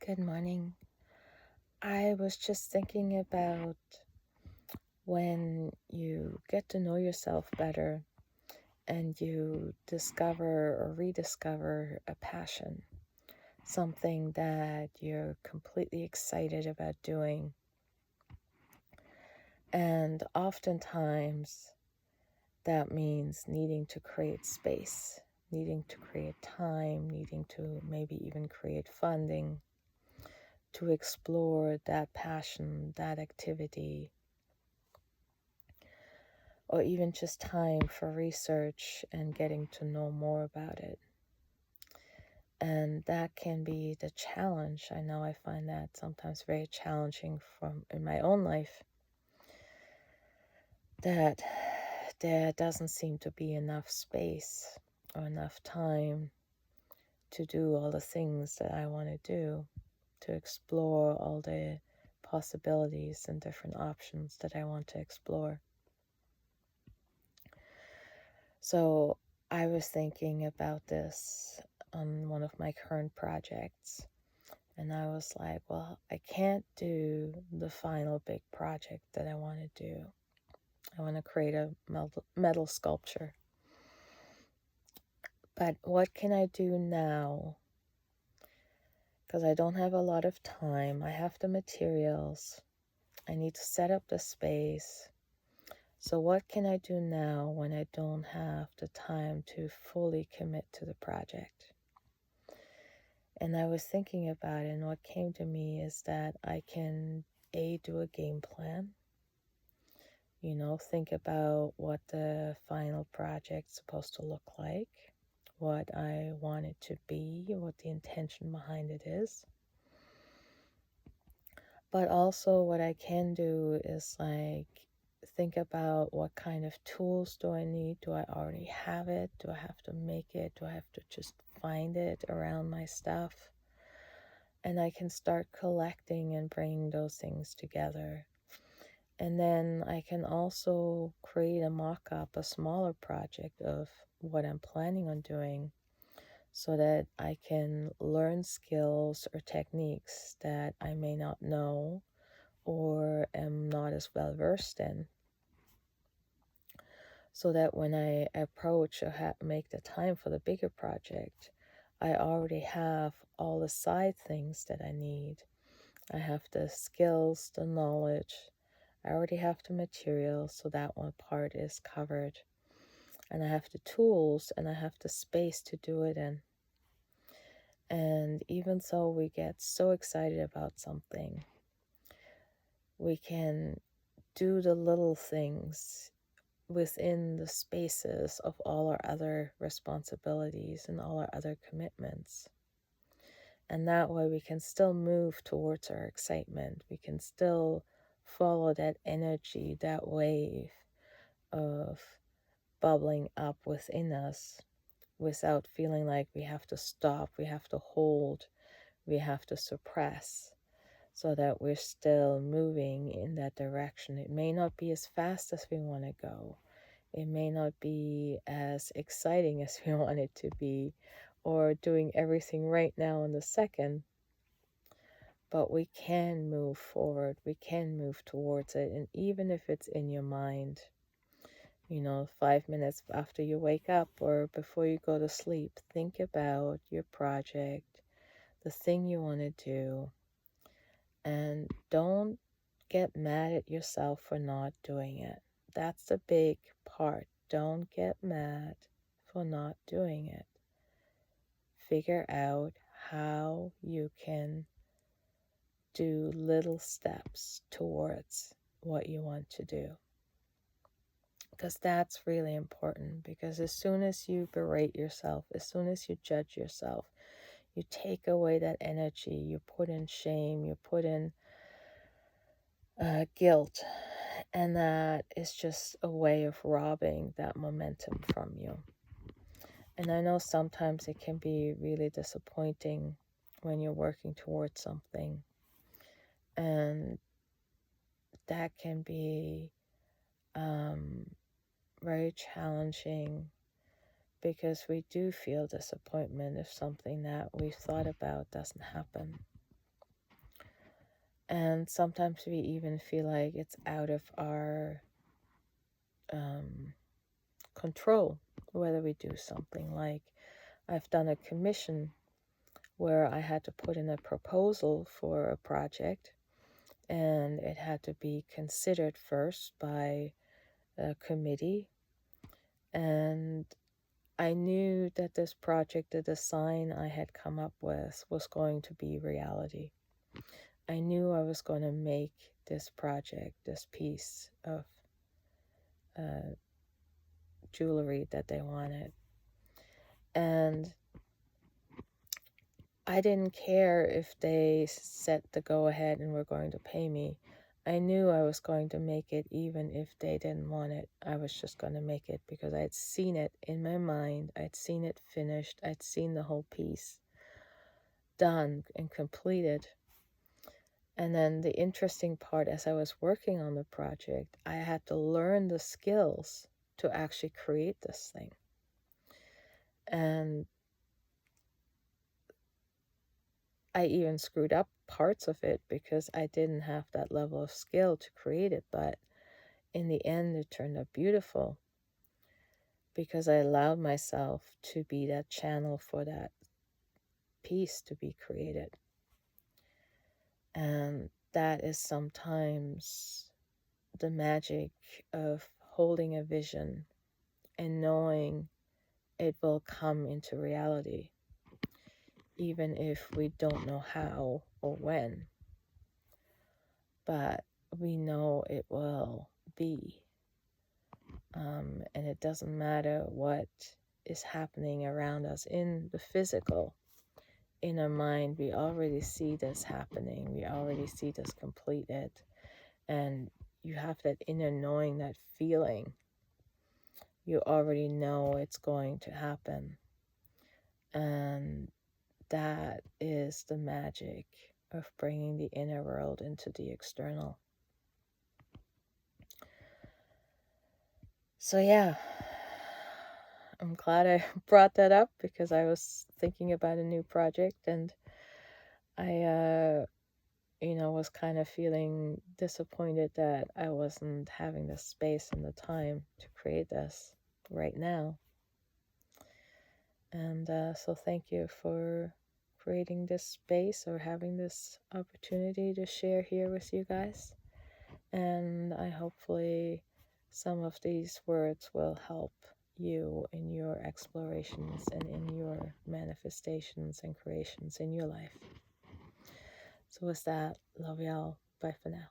Good morning. I was just thinking about when you get to know yourself better and you discover or rediscover a passion, something that you're completely excited about doing. And oftentimes that means needing to create space, needing to create time, needing to maybe even create funding to explore that passion, that activity, or even just time for research and getting to know more about it. And that can be the challenge. I know I find that sometimes very challenging in my own life, that there doesn't seem to be enough space or enough time to do all the things that I want to do, to explore all the possibilities and different options that I want to explore. So I was thinking about this on one of my current projects, and I was like, well, I can't do the final big project that I want to do. I want to create a metal sculpture. But what can I do now? Because I don't have a lot of time. I have the materials. I need to set up the space. So what can I do now when I don't have the time to fully commit to the project? And I was thinking about it, and what came to me is that I can do a game plan. Think about what the final project's supposed to look like, what I want it to be, what the intention behind it is. But also what I can do is think about what kind of tools do I need? Do I already have it? Do I have to make it? Do I have to just find it around my stuff? And I can start collecting and bringing those things together. And then I can also create a mock-up, a smaller project of what I'm planning on doing, so that I can learn skills or techniques that I may not know or am not as well versed in, so that when I approach or make the time for the bigger project, I already have all the side things that I need. I have the skills, the knowledge, I already have the material, so that one part is covered. And I have the tools and I have the space to do it in. And even though we get so excited about something, we can do the little things within the spaces of all our other responsibilities and all our other commitments. And that way we can still move towards our excitement. We can still follow that energy, that wave of bubbling up within us without feeling like we have to stop, we have to hold, we have to suppress, so that we're still moving in that direction. It may not be as fast as we want to go. It may not be as exciting as we want it to be, or doing everything right now in the second, but we can move forward. We can move towards it. And even if it's in your mind, 5 minutes after you wake up or before you go to sleep, think about your project, the thing you want to do, and don't get mad at yourself for not doing it. That's the big part. Don't get mad for not doing it. Figure out how you can do little steps towards what you want to do. Because that's really important, because as soon as you berate yourself, as soon as you judge yourself, you take away that energy, you put in shame, you put in guilt, and that is just a way of robbing that momentum from you. And I know sometimes it can be really disappointing when you're working towards something, and that can be very challenging, because we do feel disappointment if something that we've thought about doesn't happen. And sometimes we even feel like it's out of our control whether we do something. Like, I've done a commission where I had to put in a proposal for a project, and it had to be considered first by a committee. And I knew that this project, the design I had come up with, was going to be reality. I knew I was going to make this project, this piece of jewelry that they wanted. And I didn't care if they set the go ahead and were going to pay me. I knew I was going to make it even if they didn't want it. I was just going to make it because I'd seen it in my mind. I'd seen it finished. I'd seen the whole piece done and completed. And then the interesting part, as I was working on the project, I had to learn the skills to actually create this thing. And I even screwed up parts of it because I didn't have that level of skill to create it. But in the end, it turned out beautiful because I allowed myself to be that channel for that piece to be created. And that is sometimes the magic of holding a vision and knowing it will come into reality, even if we don't know how or when. But we know it will be. And it doesn't matter what is happening around us in the physical. In our mind, we already see this happening. We already see this completed. And you have that inner knowing, that feeling. You already know it's going to happen. And that is the magic of bringing the inner world into the external. So yeah, I'm glad I brought that up because I was thinking about a new project, and I was kind of feeling disappointed that I wasn't having the space and the time to create this right now. And so thank you for creating this space or having this opportunity to share here with you guys. And I hopefully some of these words will help you in your explorations and in your manifestations and creations in your life. So with that, love y'all. Bye for now.